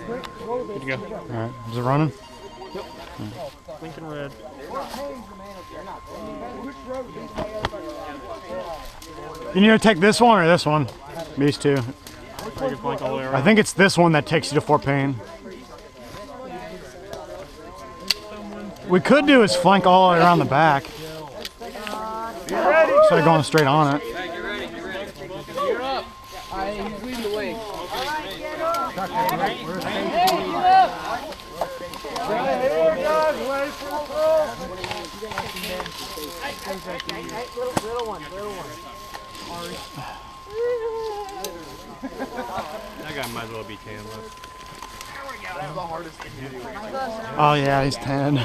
Good to go. All right. Is it running? Yep. Blinking red. You need to take this one or this one? These two. I think it's this one that takes you to Fort Payne. We could do is flank all the way around the back. Instead of going straight on it. You're up. He's leading the way. Little one. That guy might as well be tanless. That's the hardest thing to do. Oh yeah, he's 10.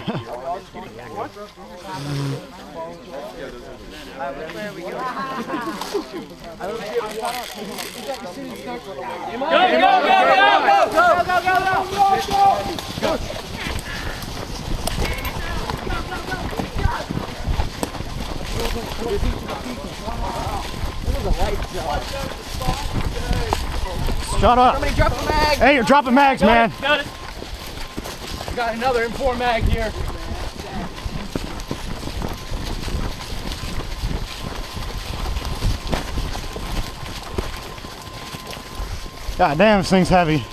Shut up. Somebody drop the mag. Hey, you're dropping mags, man. Got it. We got another M4 mag here. God damn, this thing's heavy.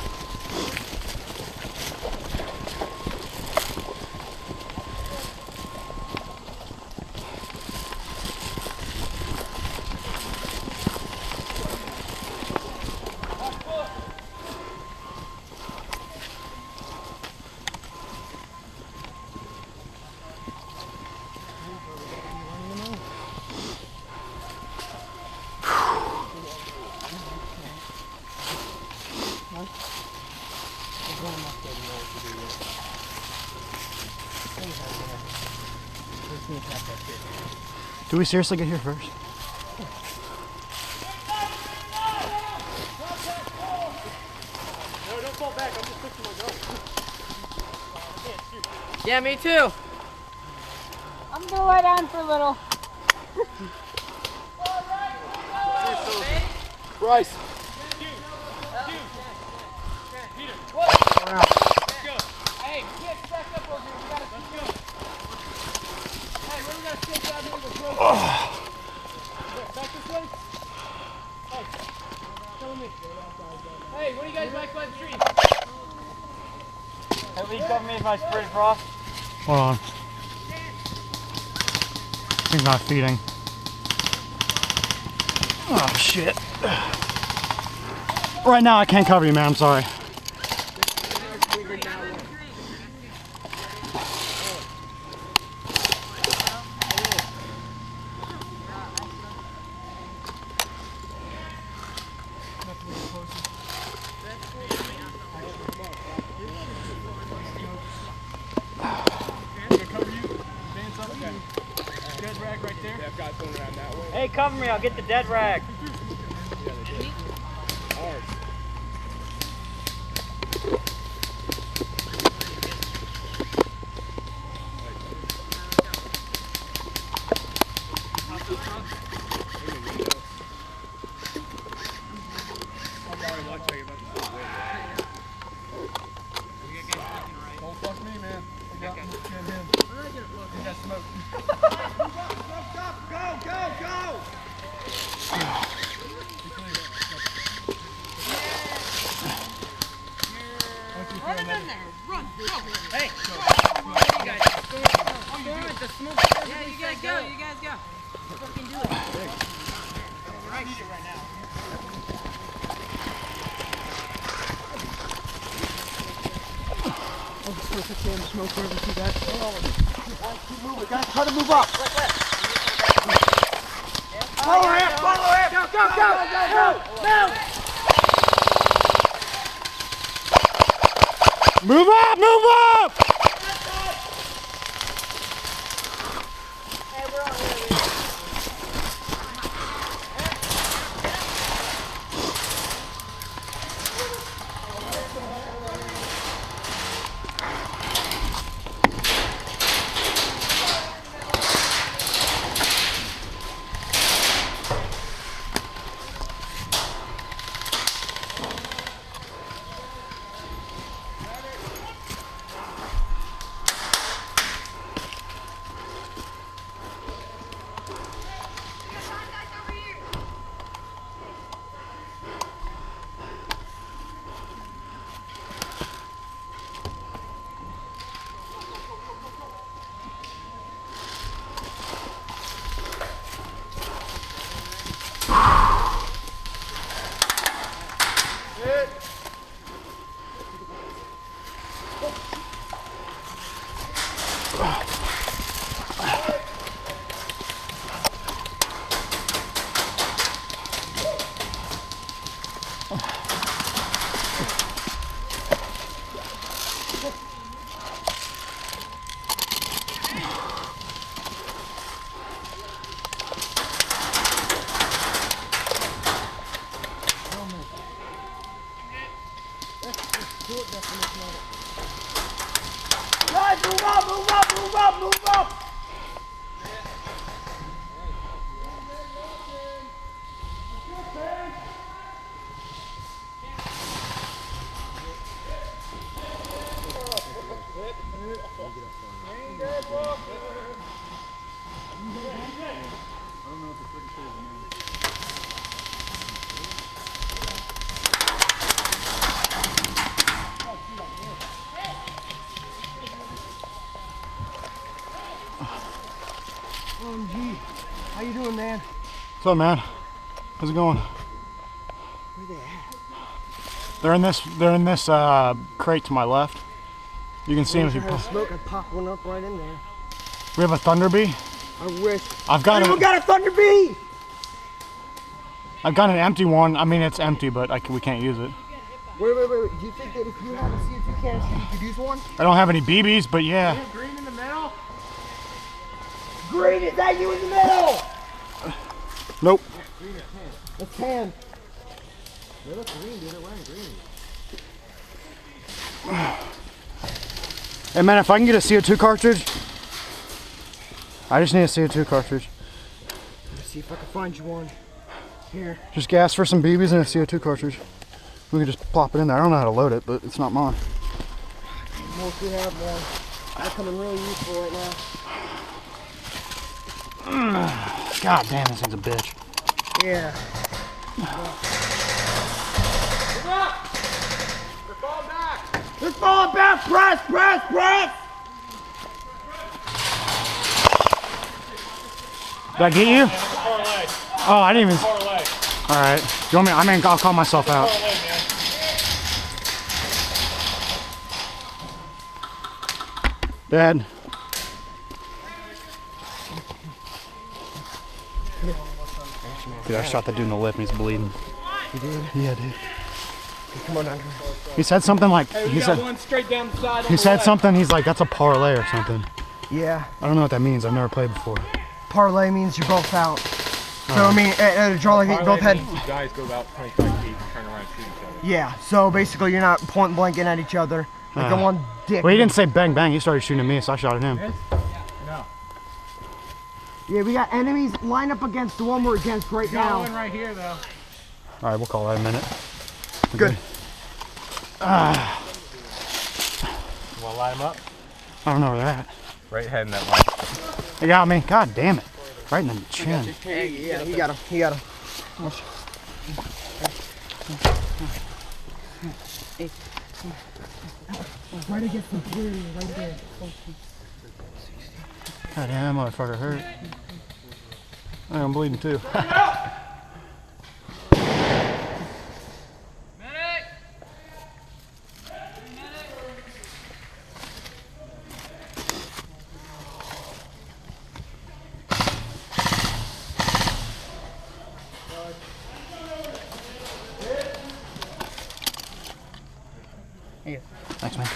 Do we seriously get here first? No, don't fall back. I'm just pushing my gun. Yeah, me too. I'm gonna lie down for a little. Bryce. Hey, get back up over here. We gotta go. Hey, where we gotta stay down here with the rope? Back this way? Hey, come with me. Hey, what do you guys like by the tree? Hey, will you cover me if I sprint across? Hold on. He's not feeding. Oh shit. Right now I can't cover you, man. I'm sorry. Hey, cover me. I'll get the dead rag. Don't fuck me, man. I got him. He got smoke. Go! Run him in there. Run. Go. Hey! You guys, go on. The smoke. Yeah, you guys go. You guys go. Fucking do it. I need it right now. I'll just put the damn smoke wherever you see that. Keep moving, guys. Try to move up. Follow him! Go! Move up! Hey, we're on here. Guys, move up, move up, move up, move up! OMG, how you doing, man? What's up, man? How's it going? Where they at? They're in this crate to my left. You can see them if you pull. Smoke, I pop one up right in there. We have a Thunder Bee. I wish. I've got Anyone got a Thunder Bee? I've got an empty one. I mean, it's empty, but we can't use it. Wait. Do you think that if you have a CO2 canister, you could use one? I don't have any BBs, but yeah. Green in the middle? Green, is that you in the middle? Nope. That's tan. They look green, dude. They're wearing green. Hey, man, if I can get a CO2 cartridge, I just need a CO2 cartridge. Let's see if I can find you one. Here. Just gas for some BBs and a CO2 cartridge. We can just plop it in there. I don't know how to load it, but it's not mine. Most we have, man. They're coming really useful right now. God damn, this thing's a bitch. Yeah. They're falling back! Press! Press! Press! Did I get you? Oh, I didn't even. Alright. You want me? I mean, I'll call myself out. Dad. Dude, I shot that dude in the lip and he's bleeding. You did? Yeah, dude. Come on, Andrew. He said something like, Hey, we he got said, one straight down the side. he said something, he's like, that's a parlay or something. Yeah. I don't know what that means. I've never played before. Parlay means you're both out. So, I mean, at a draw like that, you both had. Two guys go about 25 feet and turn around and shoot each other. Yeah, so basically you're not point blanking at each other. Like the one dick. Well, he didn't say bang bang. He started shooting at me, so I shot at him. No. Yeah, we got enemies lined up against the one we're against right Got now. one right here, though. All right, we'll call that in a minute. Good. Want to light him up? I don't know where they're at. Right head in that line. They got me. God damn it. Right in the chin. Hey, yeah, he got him. He got him. Right against the blue, right there. God damn, that motherfucker hurt. I'm bleeding too. Thanks, man.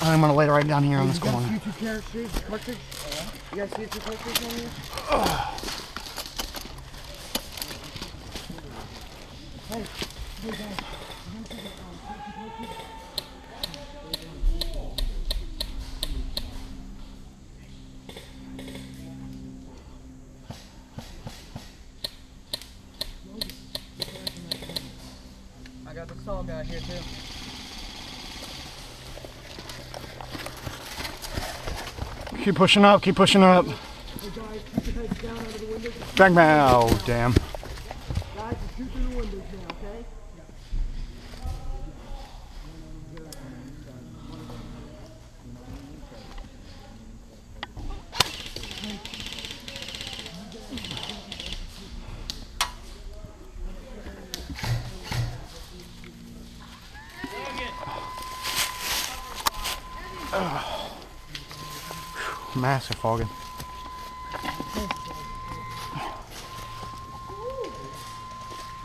I'm gonna lay it right down here on this corner. You got cartridge? You guys see two cartridges on here? Hey, guys. I got the saw guy here too. Keep pushing up, keep pushing up. Hey guys, keep your heads down out of the windows. Bang bang. Oh, damn. Guys, just shoot through the windows now, okay? Massive fogging.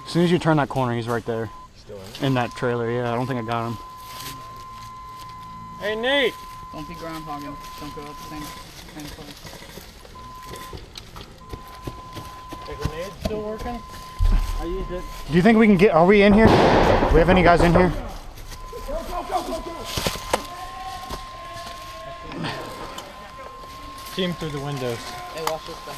As soon as you turn that corner, he's right there. Still in that trailer, yeah. I don't think I got him. Hey, Nate! Don't be groundhogging. Don't go up the same place. The grenade still working? I used it. Do you think we can get, are we in here? Do we have any guys in here? See him through the windows. Hey, watch this thing.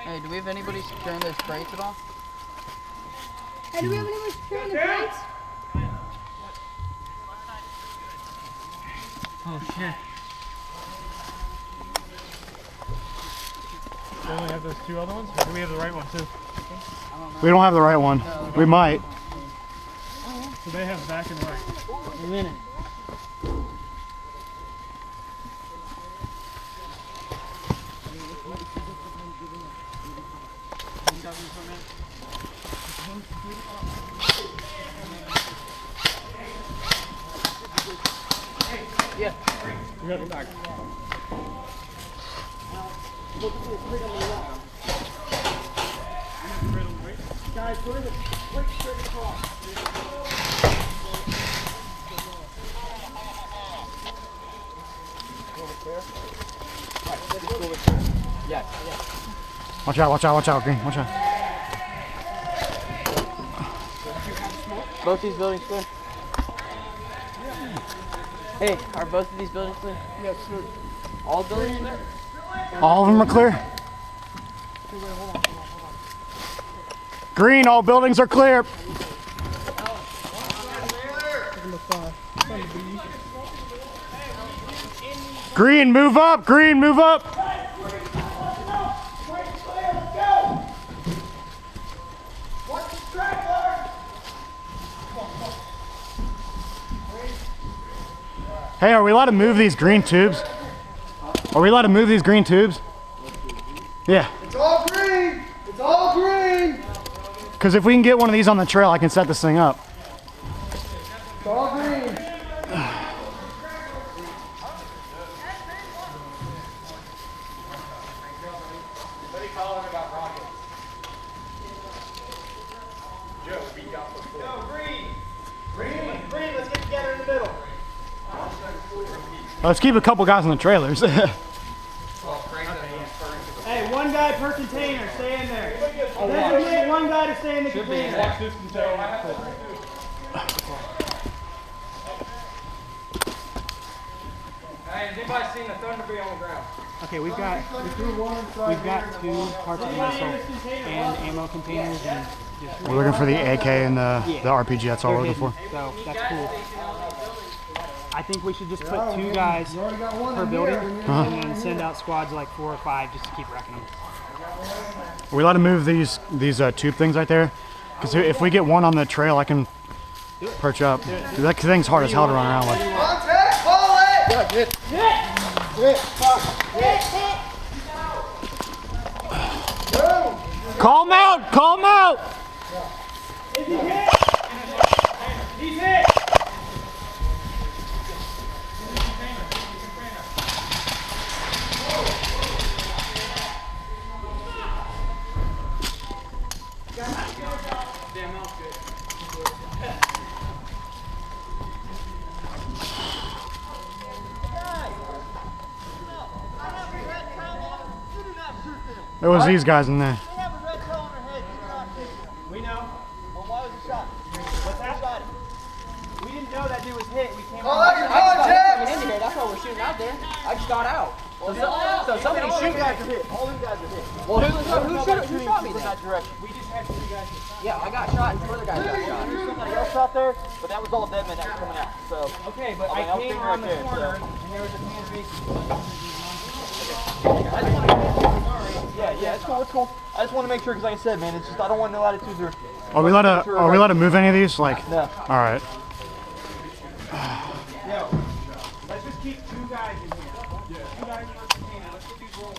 Hey, do we have anybody securing those crates at all? Hey, do we have anyone securing the crates? Oh, shit. We only have those 2 other ones? Or do we have the right one, too? We don't have the right one. We might. So they have back and right. A minute. Yeah. We got it back. Guys, put in the quick straight across. Yes. Watch out, Green. Watch out. Both these buildings clear? Hey, are both of these buildings clear? Yes, sir. All buildings clear? All of them are clear? Green, all buildings are clear. Green, move up. Green, move up. Hey, are we allowed to move these green tubes? Are we allowed to move these green tubes? Yeah. It's all green! It's all green! Because if we can get one of these on the trail, I can set this thing up. It's all green! Green, let's get together in the middle. Let's keep a couple guys on the trailers. Hey, one guy per container, stay in there. Designate one guy to stay in the container. Watch this container. Hey, has anybody seen the Thunderbee on the ground? Okay, we've got 2 parts of missile and ammo containers, and just, We're looking for the AK and the RPG. That's all we're looking for. so that's cool. I think we should just put 2 guys per building, and then send out squads like 4 or 5 just to keep wrecking them. Are we allowed to move these tube things right there? Because if we get one on the trail, I can perch up. That thing's hard as hell to run around with. Contact, call it! Yeah, hit. Call him out! Call him out! Is he hit? He's hit! There was these guys in there. They have a red tail on their head. Do not shoot them. We know. Well, why was he shot? What's that? Shot him. We didn't know that dude was hit. We came out. I just got hit coming in here. That's why we're shooting out there. I just got out. So somebody shoot me. All these guys are hit. Well, who shot me then? That direction. We just had 3 guys hit. Yeah, I got shot and 2 other guys got shot. There's somebody else out there, but that was all dead men that were coming out. So Okay, but I came around the corner and there was a man basically. yeah, Yeah, it's cool, it's cool. I just want to make sure, because like I said, man, it's just, I don't want no attitudes or... Are we allowed to move any of these? Like, No. all right. Yo, let's just keep 2 guys in here. Yeah. 2 guys per container. Let's get these rolling.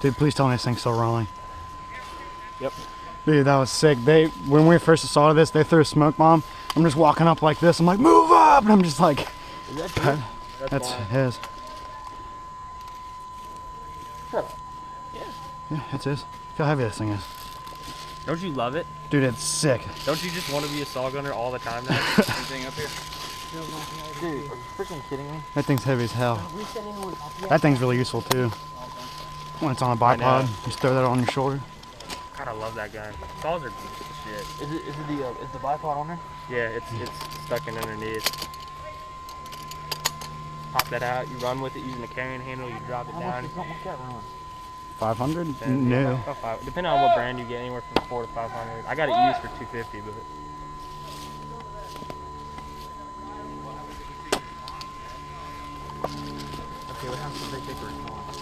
Dude, please tell me this thing's still rolling. Yep. Dude, that was sick. When we first saw this, they threw a smoke bomb. I'm just walking up like this. I'm like, move up! And I'm just like, Is that that's his. Shut up. Yeah, it's his. Look how heavy this thing is. Don't you love it? Dude, it's sick. Don't you just want to be a saw gunner all the time now? Anything up here? Dude, are you freaking kidding me? That thing's heavy as hell. That thing's really useful too. When it's on a bipod, just throw that on your shoulder. God, I love that gun. Saws are shit. Is the bipod on there? Yeah, it's stuck in underneath. Pop that out. You run with it using the carrying handle. You drop it How down. much is something like that run? 500? And No. about depending on what brand you get, anywhere from 400 to 500. I got it used for 250, but. Okay, what happens if they take a response?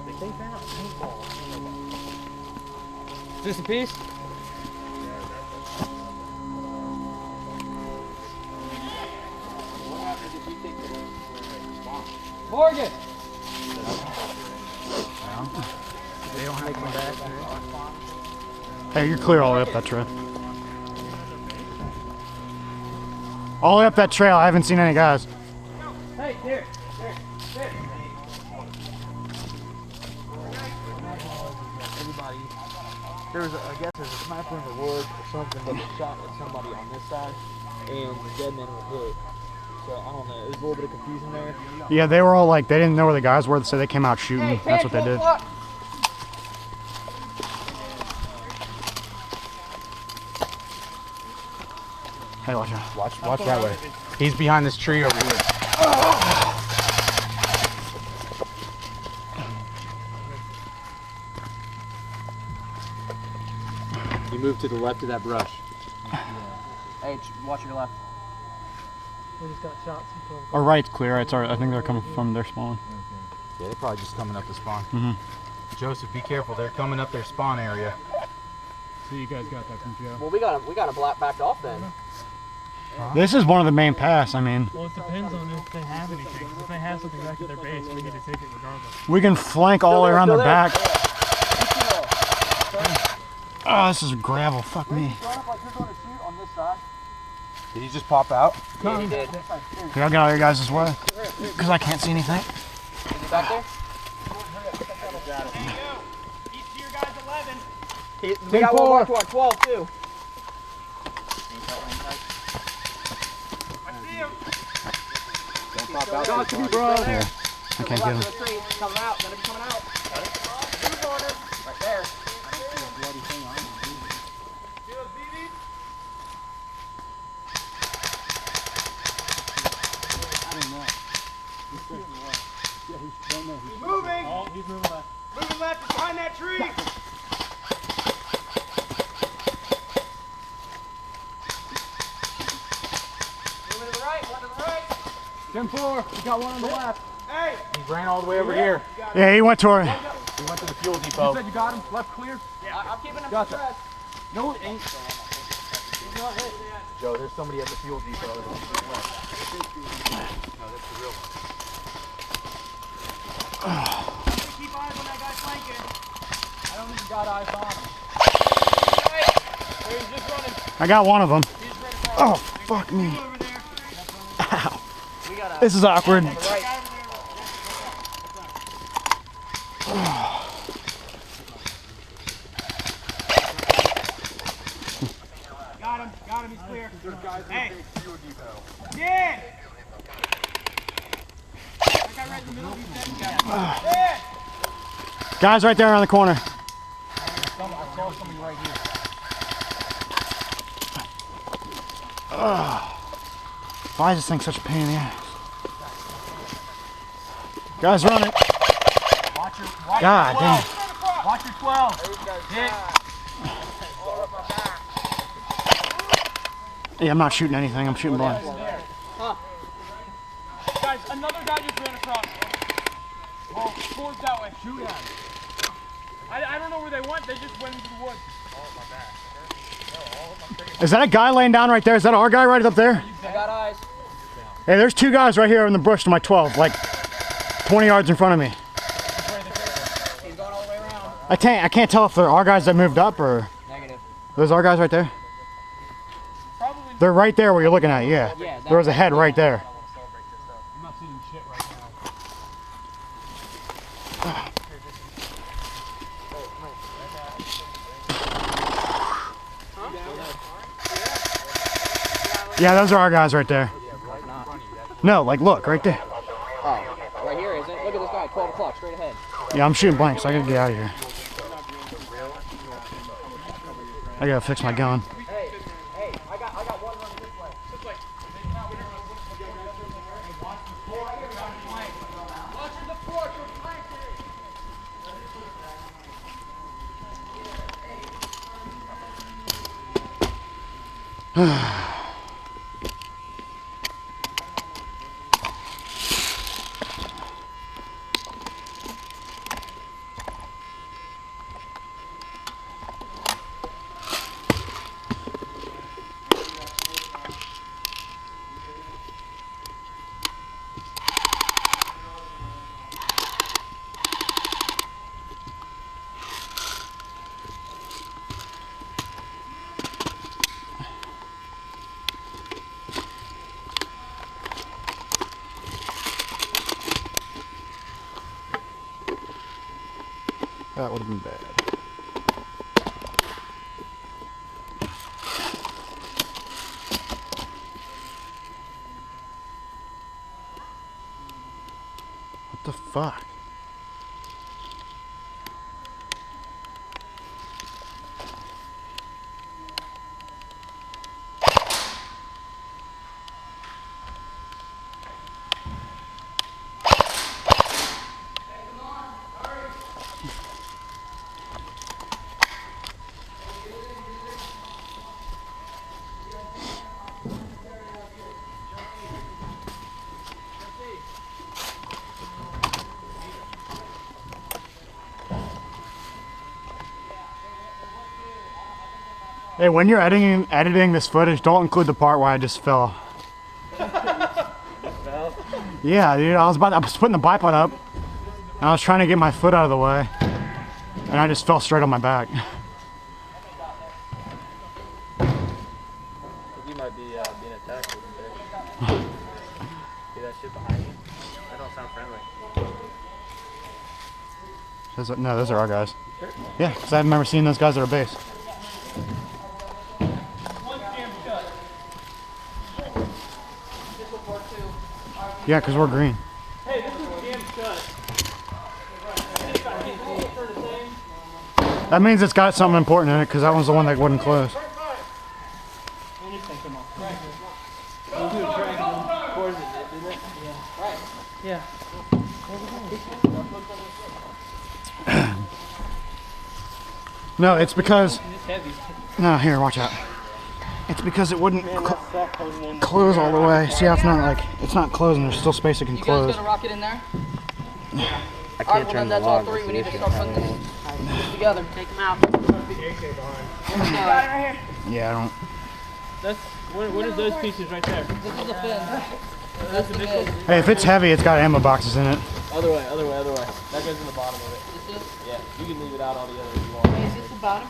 They take that paintball. Is this a piece? Morgan! They don't have one back. Hey, you're clear all the way up that trail. All the way up that trail, I haven't seen any guys. Hey, there. Everybody. I guess there's a sniper in the woods or something that shot at somebody on this side, and the dead men were hit. So I don't know. There's a little bit of confusion there. Yeah, they were all like, they didn't know where the guys were, so they came out shooting. That's what they did. Hey, watch out. Watch that way. He's behind this tree over here. You move to the left of that brush. Hey, watch your left. We just got shots. Our right's clear. It's our, I think they're coming from their spawn. Yeah, they're probably just coming up the spawn. Mhm. Joseph, be careful. They're coming up their spawn area. So you guys got that from Joe. Well, we got a black backed off then. This is one of the main paths. I mean, Well, it depends on if they have anything. If they have something back at their base, we need to take it regardless. we can flank all the way around their back. Oh, this is gravel. Fuck me. Did he just pop out? Yeah, he did. Here, I'll get out of your guys' way. Because I can't see anything. Is he back there? Each to your guys 11. We got one more 12 too. I see him. Don't pop out. Talk to me, bro. Here. I can't get him. Coming out. Gonna be coming out. Right there. Moving. Oh, he's moving left. Moving left behind that tree. Moving to the right. One to the right. 10-4. We got one on the left. Hey. He ran all the way over here. Yeah, he went to her. He went to the fuel You depot. said you got him. Left clear. I'm keeping him Gotcha. pressed. No, it ain't. Joe, there's somebody at the fuel depot. No, that's the real one. Keep eyes on that guy flanking. I don't think you got eyes on him. He's just running. I got one of them. Oh, fuck me. Over there. Ow. This is awkward. Got him. He's clear. Hey. Yeah. That guy right in the middle. He's dead. Yeah. Guys right there around the corner. I saw somebody right here. Why is this thing such a pain in the ass? Guys running. God damn. Watch your 12. Hit. Yeah, I'm not shooting anything. I'm shooting blanks. guy just ran across. Well, towards that way. Shoot at him. I don't know where they went. They just went into the woods. Is that a guy laying down right there? Is that our guy right up there? I got eyes. Hey, there's two guys right here in the bush to my 12, like 20 yards in front of me. He's going all the way around. I can't tell if they're our guys that moved up or Negative. those our guys right there. Probably. They're right there where you're looking at. Yeah. Yeah, There was a head right there. I'm not seeing shit right now. Yeah, those are our guys right there. No, like look right there. Oh, right here, isn't it? Look at this guy, 12 o'clock, straight ahead. Yeah, I'm shooting blanks. So I gotta get out of here. I gotta fix my gun. Hey, I got one running this way. This way. Watch the porch, we're flanking. That would have been bad. What the fuck? Hey, when you're editing this footage, don't include the part where I just fell. Yeah, dude, I was putting the bipod up, and I was trying to get my foot out of the way, and I just fell straight on my back. You might be being attacked over there. See that shit behind you? That don't sound friendly. No, those are our guys. Yeah, because I remember seeing those guys at our base. Yeah, because we're green. Hey, this is jammed shut. That means it's got something important in it, because that one's the one that wouldn't close. Yeah. No, it's because... It's heavy. No, here, watch out. It's because it wouldn't close all the way. See how it's not like, it's not closing, there's still space it can close. You guys got a rocket in there? I can't turn the that's log. all three. We need to start putting this together. Take them out. Yeah, I don't... That's what is those pieces right there? This is the fin. That's the mid. Hey, if it's heavy, it's got ammo boxes in it. Other way, other way, other way. That goes in the bottom of it. This is? Yeah, you can leave it out altogether if you want. Is this the bottom?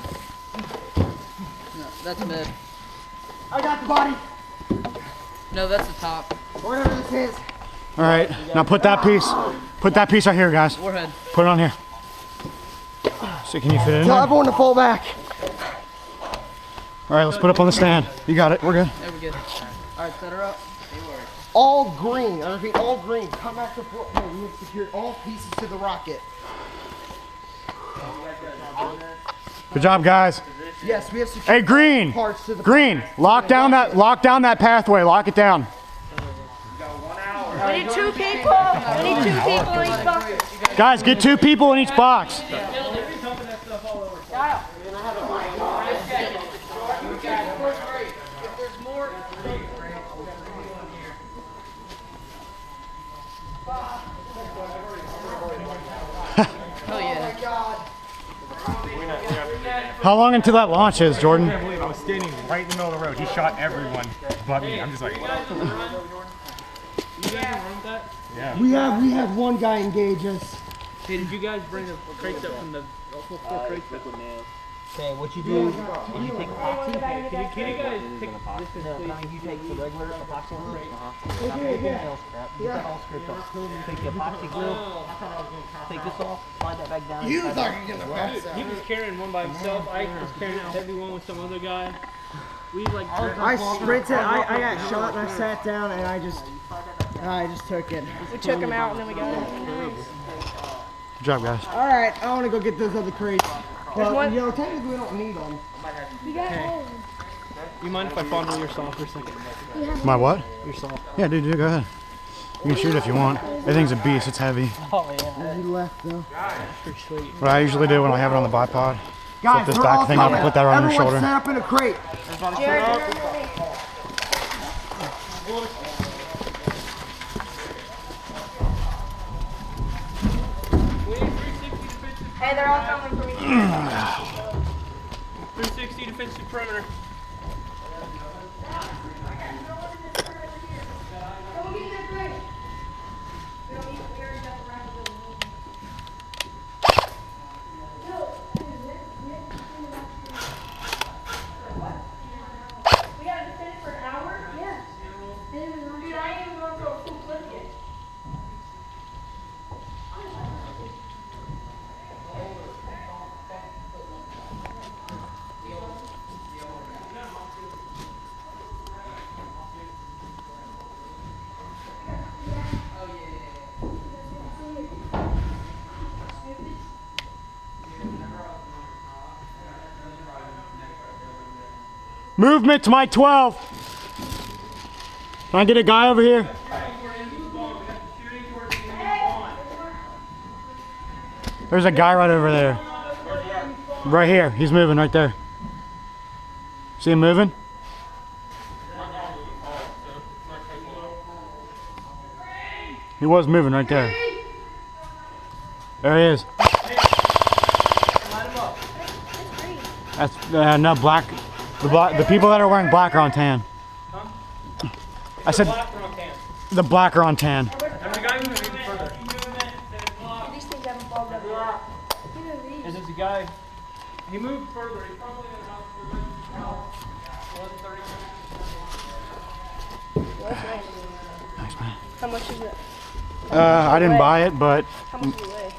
No, that's mid. I got the body. No, that's the top. Whatever this is. All right, now put that piece right here, guys. Forehead. Put it on here. So can you fit it in Tell there? everyone to fall back. All right, let's put it up on the stand. You got it, we're good. There we go. All right, set her up. All green. I repeat, all green. Come back to Fort Hood. We have secured all pieces to the rocket. Good job, guys. Yes, we have secured Hey, green, parts to the green, lock down that pathway, lock it down. We need 2 people. We need 2 people in each box. Guys, get 2 people in each box. How long until that launch is, Jordan? I can't believe I was standing right in the middle of the road. He shot everyone but me. I'm just like, You guys can run with that? yeah. We have one guy engage us. Hey, did you guys bring the crates up from the four crates? Okay, what you do is you take epoxy. Can you guys pick this is No, please? I mean, you take the regular epoxy one. Not anything else crap. You get that all scraped up. Take the epoxy glue. Take this off. Slide that back down. You look like you're gonna pass He out. was carrying one by himself. Ike was carrying a heavy one with some other guy. We like. I sprinted. I got shot and I sat down and I just took it. We took him out and then we got him. Good job, guys. All right, I want to go get those other crates. Well, one- you know, technically we don't need them. We got home. You mind if I fondle your saw for a second? My what? Your saw. Yeah, dude, go ahead. You can shoot if you want. That thing's a beast. It's heavy. Oh yeah. He left though. Pretty sweet. What I usually do when I have it on the bipod, Guys, this we're back all thing up and coming. put that around your Everyone shoulder. set up in a crate. Hey, they're all coming from each other. 360 defensive perimeter. We gotta defend it for an hour? Yeah. Dude, I ain't even going for a full clip yet. Movement to my 12. Can I get a guy over here? There's a guy right over there. Right here. He's moving right there. See him moving? He was moving right there. There he is. That's no black. The people that are wearing black are on tan. I said the black are on tan. There's a guy moving even further. These things haven't fogged up yet. You know these. And there's a guy. He moved further. He's probably at about 130. That's nice. Nice, man. How much is it? I didn't buy it, but How much do you weigh?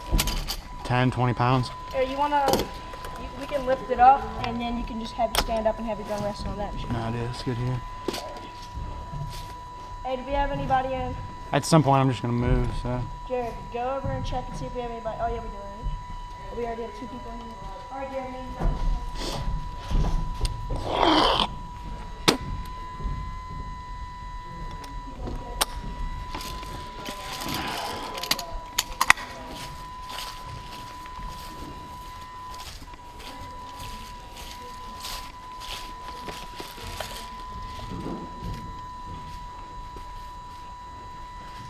10, 20 pounds. Here, you wanna? We can lift it up, and then you can just have you stand up and have your gun rest on that. No, it is good here. Hey, do we have anybody in? At some point, I'm just gonna move. So Jared, go over and check and see if we have anybody. Oh yeah, we do. Right? We already have 2 people in here. All right, Jared,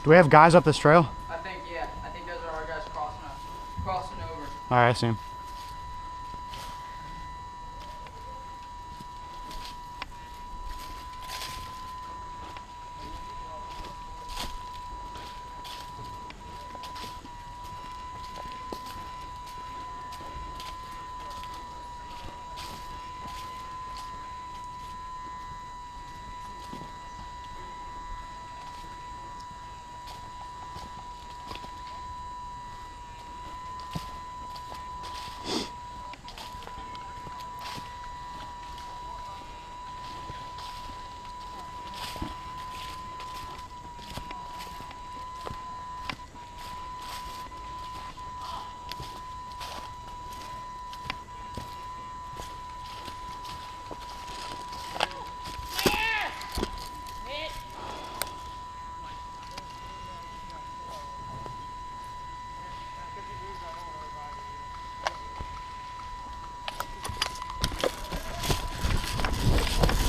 do we have guys up this trail? I think, yeah. I think those are our guys crossing over. All right, I see him.